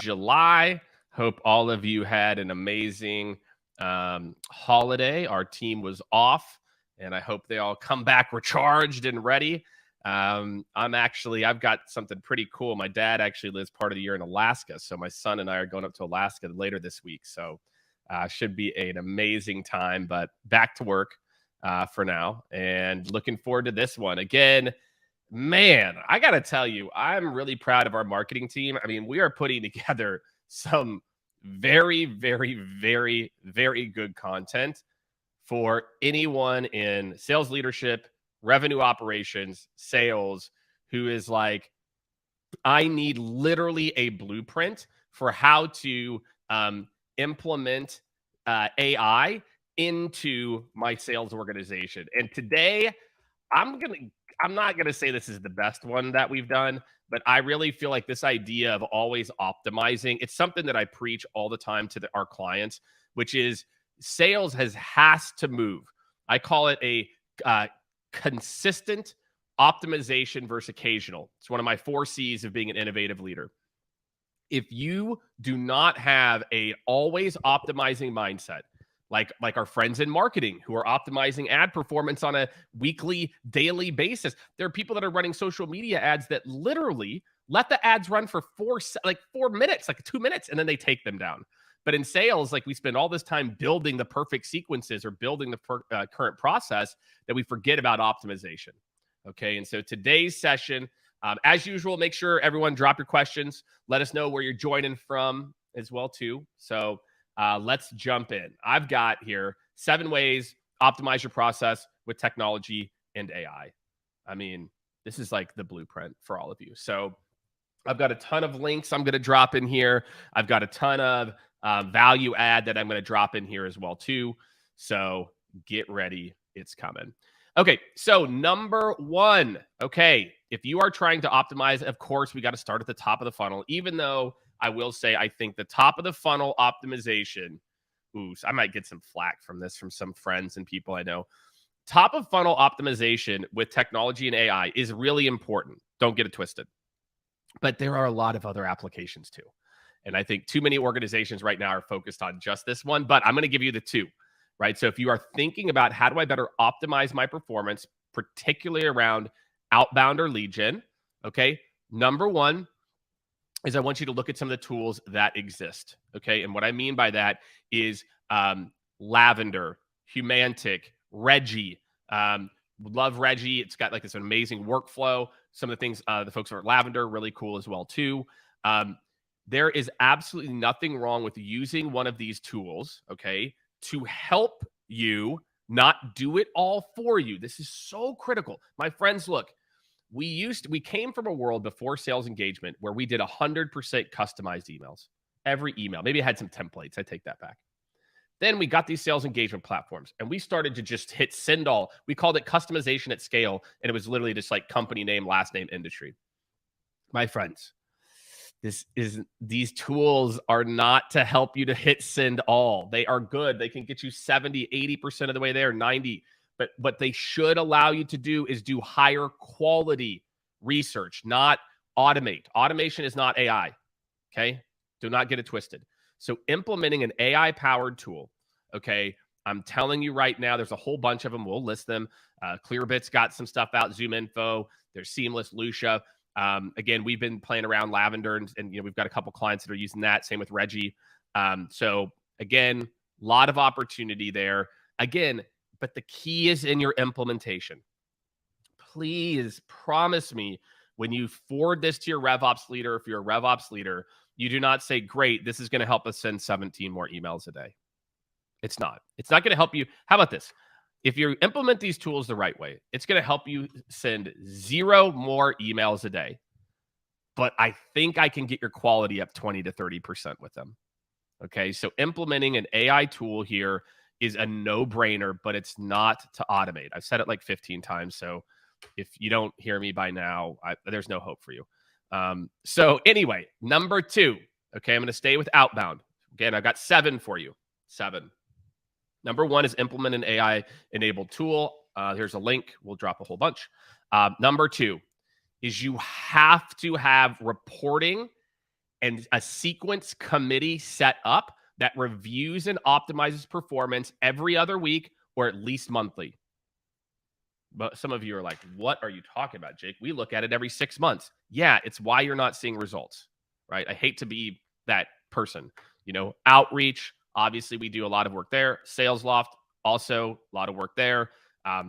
July. Hope all of you had an amazing holiday. Our team was off, and I hope they all come back recharged and ready. I've got something pretty cool. My dad actually lives part of the year in Alaska, so my son and I are going up to Alaska later this week. So should be an amazing time, but back to work for now, and looking forward to this one again. Man, I got to tell you, I'm really proud of our marketing team. I mean, we are putting together some very, very, very, very good content for anyone in sales leadership, revenue operations, sales, who is like, I need literally a blueprint for how to implement AI into my sales organization. And today, I'm not gonna say this is the best one that we've done, but I really feel like this idea of always optimizing, it's something that I preach all the time to our clients, which is sales has to move. I call it a consistent optimization versus occasional. It's one of my 4 C's of being an innovative leader. If you do not have a always optimizing mindset, like our friends in marketing who are optimizing ad performance on a weekly, daily basis. There are people that are running social media ads that literally let the ads run for 4 minutes, like 2 minutes, and then they take them down. But in sales, like we spend all this time building the perfect sequences or building the current process that we forget about optimization. Okay, and so today's session, as usual, make sure everyone drop your questions. Let us know where you're joining from as well too. So let's jump in. I've got here 7 ways optimize your process with technology and AI. I mean, this is like the blueprint for all of you. So I've got a ton of links I'm going to drop in here. I've got a ton of value add that I'm going to drop in here as well too. So get ready. It's coming. Okay, so number 1. Okay, if you are trying to optimize, of course, we got to start at the top of the funnel, even though I will say I think the top of the funnel optimization, I might get some flack from this from some friends and people I know. Top of funnel optimization with technology and AI is really important. Don't get it twisted. But there are a lot of other applications too. And I think too many organizations right now are focused on just this one, but I'm going to give you the 2, right? So if you are thinking about how do I better optimize my performance, particularly around outbound or lead gen, okay, number 1 is I want you to look at some of the tools that exist, okay? And what I mean by that is Lavender, Humantic, Reggie. Love Reggie. It's got like this amazing workflow. Some of the things the folks over at Lavender, really cool as well too. There is absolutely nothing wrong with using one of these tools, okay, to help you, not do it all for you. This is so critical. My friends, look, we came from a world before sales engagement where we did 100% customized emails. Every email. Maybe it had some templates. I take that back. Then we got these sales engagement platforms and we started to just hit send all. We called it customization at scale. And it was literally just like company name, last name, industry. My friends, these tools are not to help you to hit send all. They are good. They can get you 70, 80% of the way there, 90. But what they should allow you to do is do higher quality research, not automate. Automation is not AI, okay? Do not get it twisted. So implementing an AI-powered tool, okay, I'm telling you right now, there's a whole bunch of them. We'll list them. Clearbit's got some stuff out, Zoom Info. There's Seamless, Lucia. Again, we've been playing around Lavender, and we've got a couple clients that are using that. Same with Reggie. So again, a lot of opportunity there. Again, but the key is in your implementation. Please promise me when you forward this to your RevOps leader, if you're a RevOps leader, you do not say, great, this is going to help us send 17 more emails a day. It's not. It's not going to help you. How about this? If you implement these tools the right way, it's going to help you send 0 more emails a day. But I think I can get your quality up 20 to 30% with them. Okay, so implementing an AI tool here is a no-brainer, but it's not to automate. I've said it like 15 times, so if you don't hear me by now, there's no hope for you. So anyway, number 2, okay, I'm going to stay with outbound. Again, I've got 7 for you. 7. Number 1 is implement an AI-enabled tool. Here's a link. We'll drop a whole bunch. Number 2 is you have to have reporting and a sequence committee set up that reviews and optimizes performance every other week or at least monthly. But some of you are like, what are you talking about, Jake? We look at it every 6 months. Yeah, it's why you're not seeing results, right? I hate to be that person. Outreach, obviously, we do a lot of work there. Sales Loft, also a lot of work there.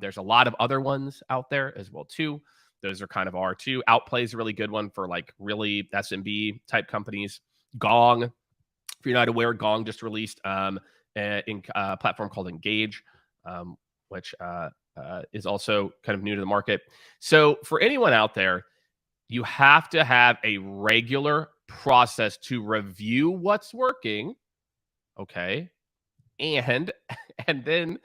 There's a lot of other ones out there as well, too. Those are kind of R2. Outplay is a really good one for like really SMB type companies. Gong, if you're not aware, Gong just released a platform called Engage, which is also kind of new to the market. So for anyone out there, you have to have a regular process to review what's working, okay, and then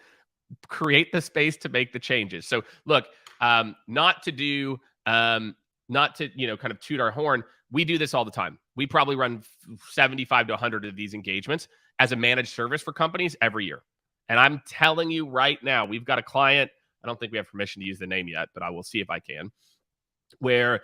create the space to make the changes. So look, not to kind of toot our horn. We do this all the time. We probably run 75 to 100 of these engagements as a managed service for companies every year. And I'm telling you right now, we've got a client. I don't think we have permission to use the name yet, but I will see if I can. Where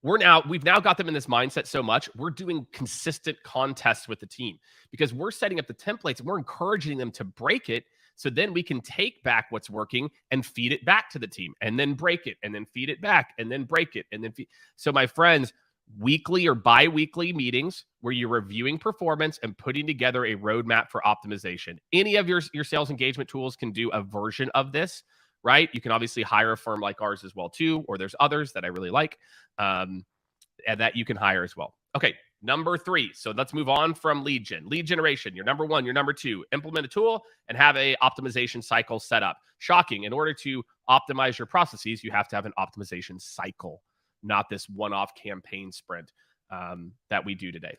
we've now got them in this mindset so much, we're doing consistent contests with the team because we're setting up the templates and we're encouraging them to break it. So then we can take back what's working and feed it back to the team and then break it and then feed it back and then break it. And then so my friends, weekly or bi-weekly meetings where you're reviewing performance and putting together a roadmap for optimization. Any of your sales engagement tools can do a version of this, right? You can obviously hire a firm like ours as well too, or there's others that I really like and that you can hire as well. Okay, number 3. So let's move on from lead generation. Your number 1, your number 2, implement a tool and have a optimization cycle set up. Shocking. In order to optimize your processes, you have to have an optimization cycle, not this one-off campaign sprint that we do today.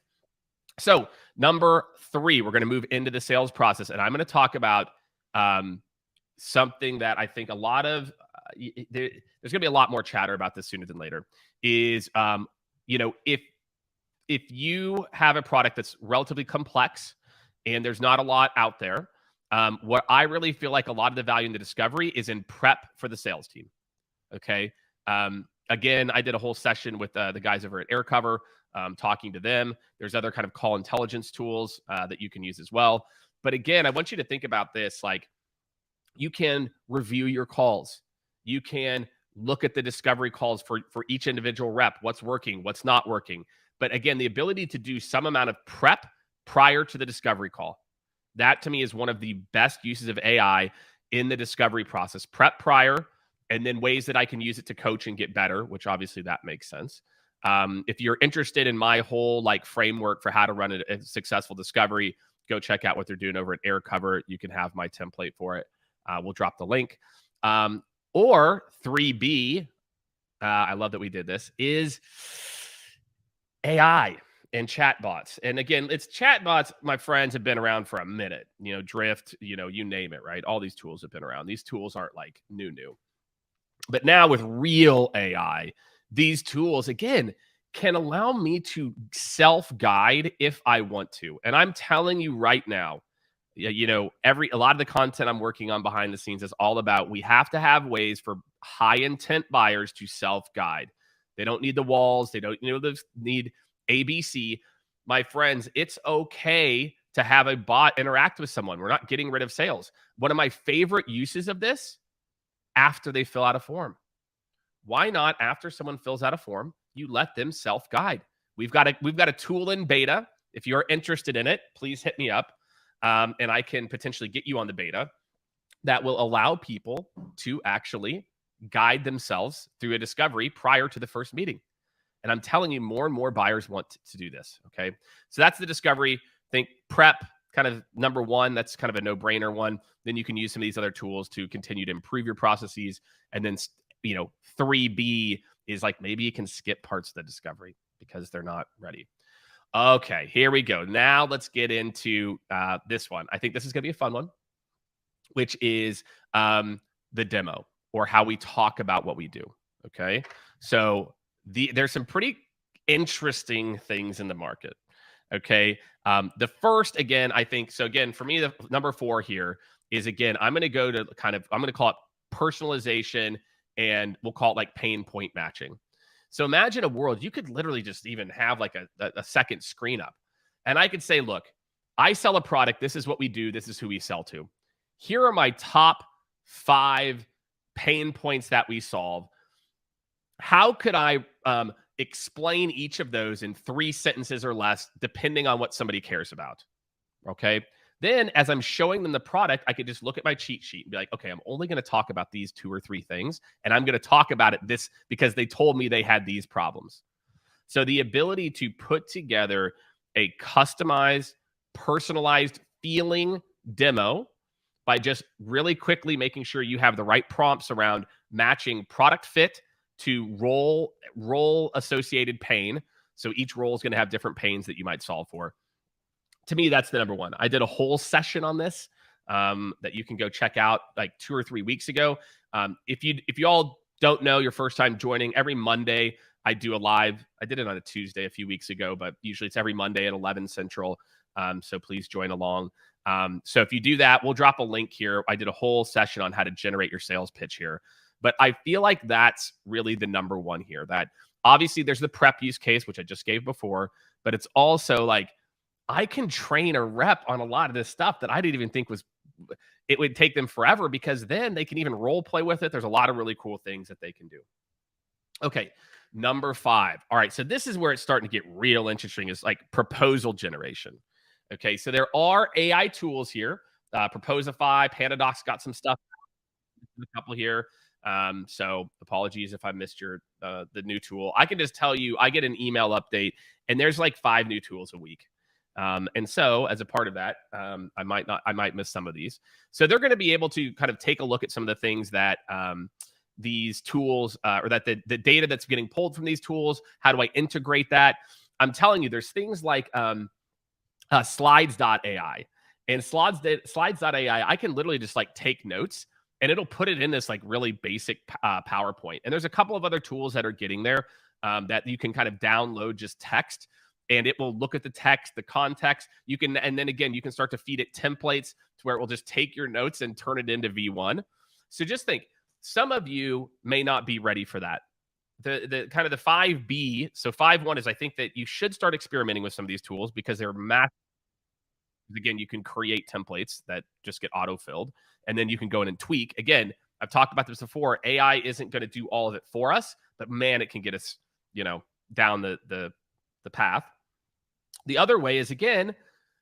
So number 3, we're going to move into the sales process. And I'm going to talk about something that I think a lot of, there's going to be a lot more chatter about this sooner than later, is, if you have a product that's relatively complex and there's not a lot out there, what I really feel like a lot of the value in the discovery is in prep for the sales team. Okay. Again, I did a whole session with the guys over at AirCover, talking to them. There's other kind of call intelligence tools that you can use as well. But again, I want you to think about this. Like, you can review your calls. You can look at the discovery calls for each individual rep, what's working, what's not working. But again, the ability to do some amount of prep prior to the discovery call. That to me is one of the best uses of AI in the discovery process. Prep prior, and then ways that I can use it to coach and get better, which obviously that makes sense. If you're interested in my whole framework for how to run a successful discovery, go check out what they're doing over at AirCover. You can have my template for it. We'll drop the link. Or 3B, I love that we did this, is AI and chatbots. And again, it's chatbots, my friends, have been around for a minute. Drift, you name it, right? All these tools have been around. These tools aren't new. But now with real AI, these tools, again, can allow me to self-guide if I want to. And I'm telling you right now, a lot of the content I'm working on behind the scenes is all about, we have to have ways for high intent buyers to self-guide. They don't need the walls. They don't need ABC. My friends, it's okay to have a bot interact with someone. We're not getting rid of sales. One of my favorite uses of this, after they fill out a form. Why not, after someone fills out a form, you let them self-guide? We've got a tool in beta. If you're interested in it, please hit me up. And I can potentially get you on the beta that will allow people to actually guide themselves through a discovery prior to the first meeting. And I'm telling you, more and more buyers want to do this. Okay. So that's the discovery. Think prep, kind of number 1. That's kind of a no-brainer one. Then you can use some of these other tools to continue to improve your processes. And then, 3B is maybe you can skip parts of the discovery because they're not ready. Okay, here we go. Now let's get into this one. I think this is going to be a fun one, which is the demo, or how we talk about what we do. Okay, so there's some pretty interesting things in the market. Okay, the first, again, I think, so again, for me, the number 4 here is, again, I'm going to go to I'm going to call it personalization, and we'll call it pain point matching. So imagine a world you could literally just even have like a second screen up. And I could say, look, I sell a product. This is what we do. This is who we sell to. Here are my top 5 pain points that we solve. How could I explain each of those in 3 sentences or less, depending on what somebody cares about? Okay. Then, as I'm showing them the product, I could just look at my cheat sheet and be like, okay, I'm only going to talk about these 2 or 3 things. And I'm going to talk about it this because they told me they had these problems. So, the ability to put together a customized, personalized feeling demo by just really quickly making sure you have the right prompts around matching product fit to role associated pain. So each role is going to have different pains that you might solve for. To me, that's the number one. I did a whole session on this that you can go check out like 2 or 3 weeks ago. If you all don't know, your first time joining, every Monday I do a live. I did it on a Tuesday a few weeks ago, but usually it's every Monday at 11 Central. So please join along. So if you do that, we'll drop a link here. I did a whole session on how to generate your sales pitch here. But I feel like that's really the number one here. That obviously there's the prep use case, which I just gave before, but it's also like I can train a rep on a lot of this stuff that I didn't even think it would take them forever, because then they can even role play with it. There's a lot of really cool things that they can do. Okay, number 5. All right, so this is where it's starting to get real interesting, is like proposal generation. Okay, so there are AI tools here. Proposify, Pandadocs got some stuff, a couple here. So apologies if I missed the new tool. I can just tell you, I get an email update and there's like 5 new tools a week. And so as a part of that, I might miss some of these. So they're going to be able to kind of take a look at some of the things that these tools or that the data that's getting pulled from these tools. How do I integrate that? I'm telling you, there's things like slides.ai and slides.ai. I can literally just like take notes and it'll put it in this like really basic PowerPoint. And there's a couple of other tools that are getting there that you can kind of download just text, and it will look at the text, the context. You can, and then again, you can start to feed it templates to where it will just take your notes and turn it into V1. So just think, some of you may not be ready for that. The kind of the 5B. So 5.1 is, I think that you should start experimenting with some of these tools because they're massive. Again, you can create templates that just get auto-filled, and then you can go in and tweak. Again, I've talked about this before. AI isn't going to do all of it for us, but man, it can get us, down the path. The other way is, again,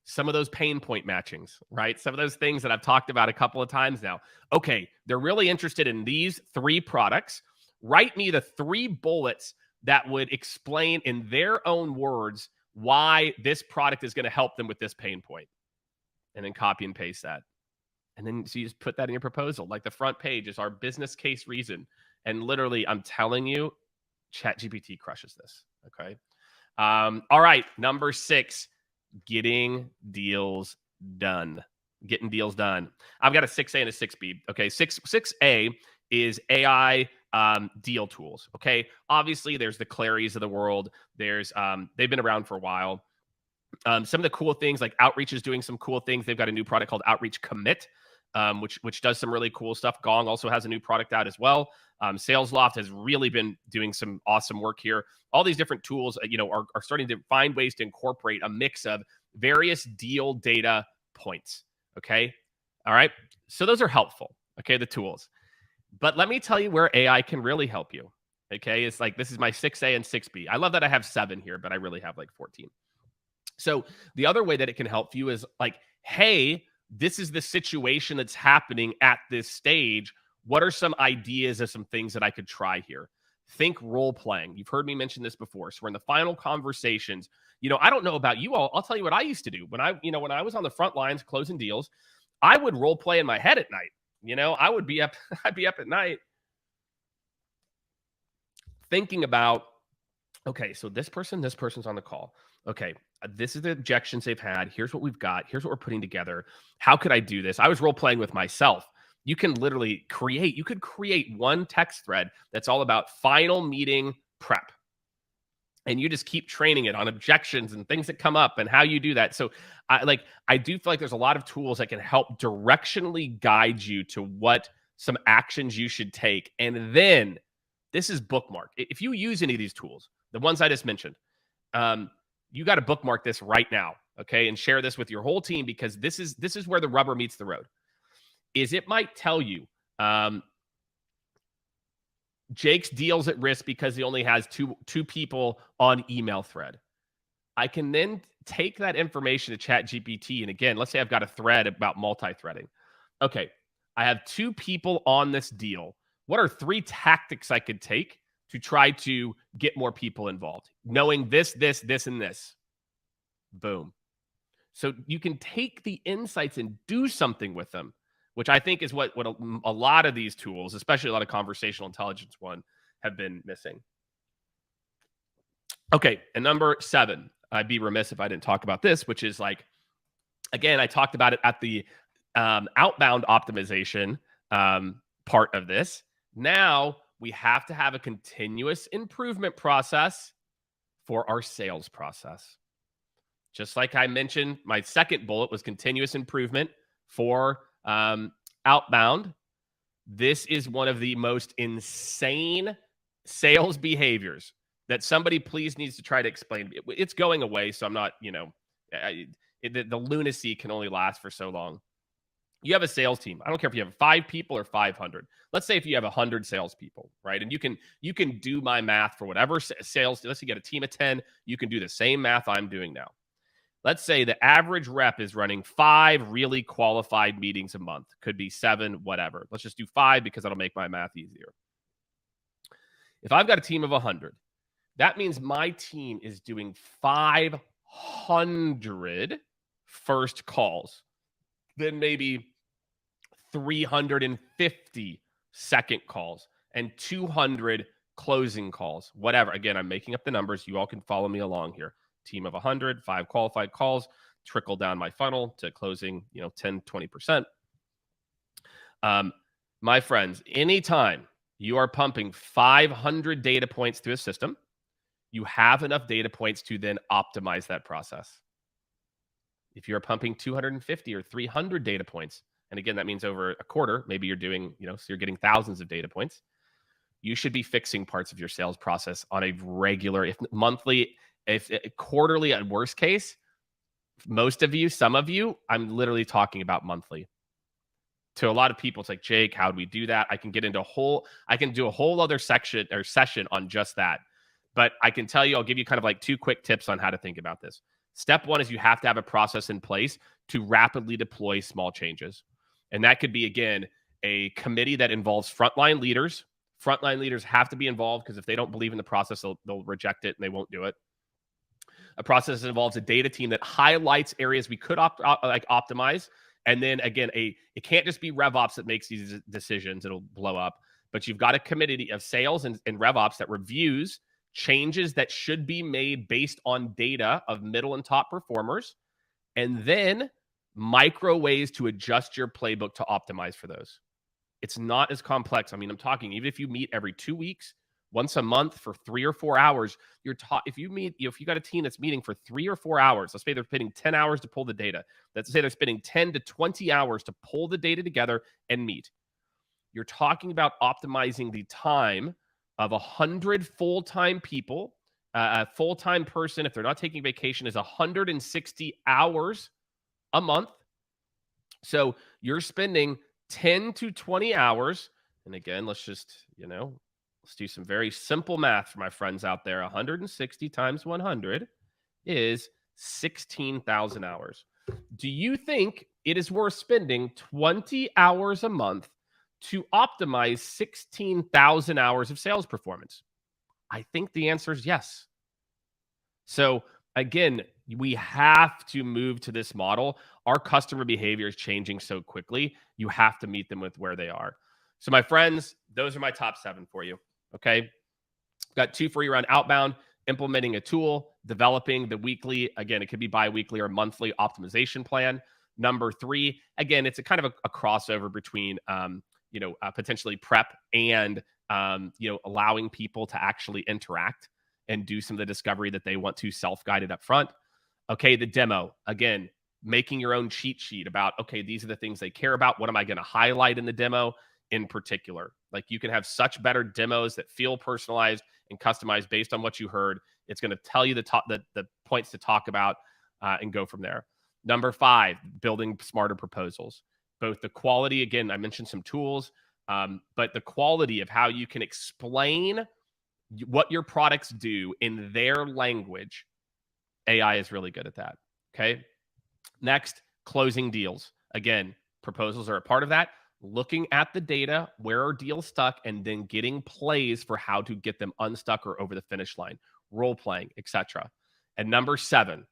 some of those pain point matchings, right? Some of those things that I've talked about a couple of times now. Okay, they're really interested in these 3 products. Write me the 3 bullets that would explain in their own words why this product is going to help them with this pain point. And then copy and paste that. And then so you just put that in your proposal. Like the front page is our business case reason. And literally, I'm telling you, ChatGPT crushes this. Okay. All right. Number 6, getting deals done. Getting deals done. I've got a 6A and a 6B. Okay. 6A is AI deal tools. Okay. Obviously, there's the Clarys of the world. There's they've been around for a while. Some of the cool things, like Outreach is doing some cool things. They've got a new product called Outreach Commit, which does some really cool stuff. Gong also has a new product out as well. SalesLoft has really been doing some awesome work here. All these different tools, are starting to find ways to incorporate a mix of various deal data points. Okay. All right. So those are helpful. Okay. The tools. But let me tell you where AI can really help you. Okay. It's like, this is my 6A and 6B. I love that I have 7 here, but I really have like 14. So the other way that it can help you is like, hey, this is the situation that's happening at this stage. What are some ideas of some things that I could try here? Think role playing. You've heard me mention this before. So we're in the final conversations. I don't know about you all. I'll tell you what I used to do when I was on the front lines closing deals. I would role play in my head at night. I would be up. I'd be up at night thinking about, okay, so this person's on the call. Okay, this is the objections they've had. Here's what we've got. Here's what we're putting together. How could I do this? I was role playing with myself. You can literally create one text thread that's all about final meeting prep. And you just keep training it on objections and things that come up and how you do that. So I do feel like there's a lot of tools that can help directionally guide you to what some actions you should take. And then This is bookmark. If you use any of these tools, the ones I just mentioned, you got to bookmark this right now, okay, and share this with your whole team, because this is where the rubber meets the road. Is it might tell you Jake's deal's at risk because he only has two people on email thread. I can then take that information to ChatGPT, and again, let's say I've got a thread about multi-threading. Okay, I have 2 people on this deal. What are 3 tactics I could take to try to get more people involved? Knowing this, and this. Boom. So you can take the insights and do something with them, which I think is what a lot of these tools, especially a lot of conversational intelligence one, have been missing. Okay, and number 7, I'd be remiss if I didn't talk about this, which is like, again, I talked about it at the outbound optimization part of this. Now we have to have a continuous improvement process for our sales process. Just like I mentioned, my second bullet was continuous improvement for outbound. This is one of the most insane sales behaviors that somebody please needs to try to explain. It's going away, so I'm not, the lunacy can only last for so long. You have a sales team. I don't care if you have 5 people or 500. Let's say if you have 100 salespeople, right? And you can do my math for whatever sales. Let's say you get a team of 10. You can do the same math I'm doing now. Let's say the average rep is running 5 really qualified meetings a month. Could be 7, whatever. Let's just do 5 because that'll make my math easier. If I've got a team of 100, that means my team is doing 500 first calls, then maybe 350 second calls, and 200 closing calls, whatever. Again, I'm making up the numbers. You all can follow me along here. Team of 100, 5 qualified calls, trickle down my funnel to closing, 10, 20%. My friends, anytime you are pumping 500 data points through a system, you have enough data points to then optimize that process. If you're pumping 250 or 300 data points, and again, that means over a quarter, maybe you're doing, so you're getting thousands of data points, you should be fixing parts of your sales process on a regular, if monthly, if quarterly at worst case. Most of you, some of you, I'm literally talking about monthly. To a lot of people, it's like, Jake, how do we do that? I can do a whole other section or session on just that. But I can tell you, I'll give you kind of like 2 quick tips on how to think about this. Step 1 is you have to have a process in place to rapidly deploy small changes. And that could be, again, a committee that involves frontline leaders. Frontline leaders have to be involved because if they don't believe in the process, they'll reject it and they won't do it. A process that involves a data team that highlights areas we could optimize. And then again, it can't just be RevOps that makes these decisions. It'll blow up. But you've got a committee of sales and RevOps that reviews changes that should be made based on data of middle and top performers, and then micro ways to adjust your playbook to optimize for those. It's not as complex. I mean, I'm talking, even if you meet every 2 weeks, once a month for 3 or 4 hours, if you got a team that's meeting for 3 or 4 hours, let's say they're spending 10 hours to pull the data. Let's say they're spending 10 to 20 hours to pull the data together and meet. You're talking about optimizing the time of 100 full-time people. A full-time person, if they're not taking vacation, is 160 hours a month. So you're spending 10 to 20 hours. And again, let's just, let's do some very simple math for my friends out there. 160 times 100 is 16,000 hours. Do you think it is worth spending 20 hours a month to optimize 16,000 hours of sales performance? I think the answer is yes. So again, we have to move to this model. Our customer behavior is changing so quickly. You have to meet them with where they are. So my friends, those are my top 7 for you. Okay. Got 2 for you around outbound, implementing a tool, developing the weekly, again, it could be bi-weekly or monthly optimization plan. Number 3, again, it's a kind of a crossover between, potentially prep and, allowing people to actually interact and do some of the discovery that they want to self-guided up front. Okay, the demo, again, making your own cheat sheet about, okay, these are the things they care about. What am I going to highlight in the demo? in particular. Like, you can have such better demos that feel personalized and customized based on what you heard. It's going to tell you the points to talk about and go from there. Number 5, building smarter proposals. Both the quality, again, I mentioned some tools, but the quality of how you can explain what your products do in their language, AI is really good at that. Okay. Next, closing deals. Again, proposals are a part of that. Looking at the data, where are deals stuck, and then getting plays for how to get them unstuck or over the finish line, role playing, etc. And number 7,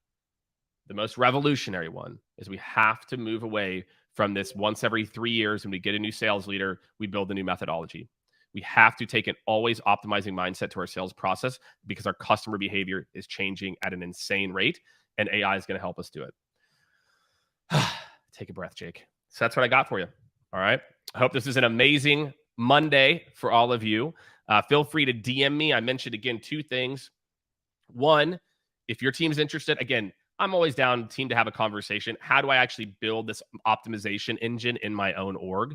the most revolutionary one, is we have to move away from this once every 3 years when we get a new sales leader, we build a new methodology. We have to take an always optimizing mindset to our sales process because our customer behavior is changing at an insane rate, and AI is going to help us do it. Take a breath, Jake. So that's what I got for you. All right. I hope this is an amazing Monday for all of you. Feel free to DM me. I mentioned, again, 2 things. 1, if your team's interested, again, I'm always down, team, to have a conversation. How do I actually build this optimization engine in my own org?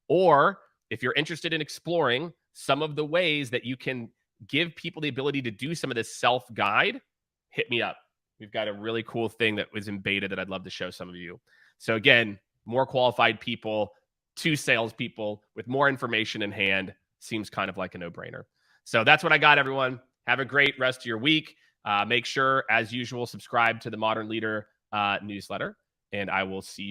Or if you're interested in exploring some of the ways that you can give people the ability to do some of this self-guide, hit me up. We've got a really cool thing that was in beta that I'd love to show some of you. So again, more qualified people, 2 salespeople with more information in hand seems kind of like a no-brainer. So that's what I got, everyone. Have a great rest of your week. Make sure, as usual, subscribe to the Modern Leader newsletter, and I will see you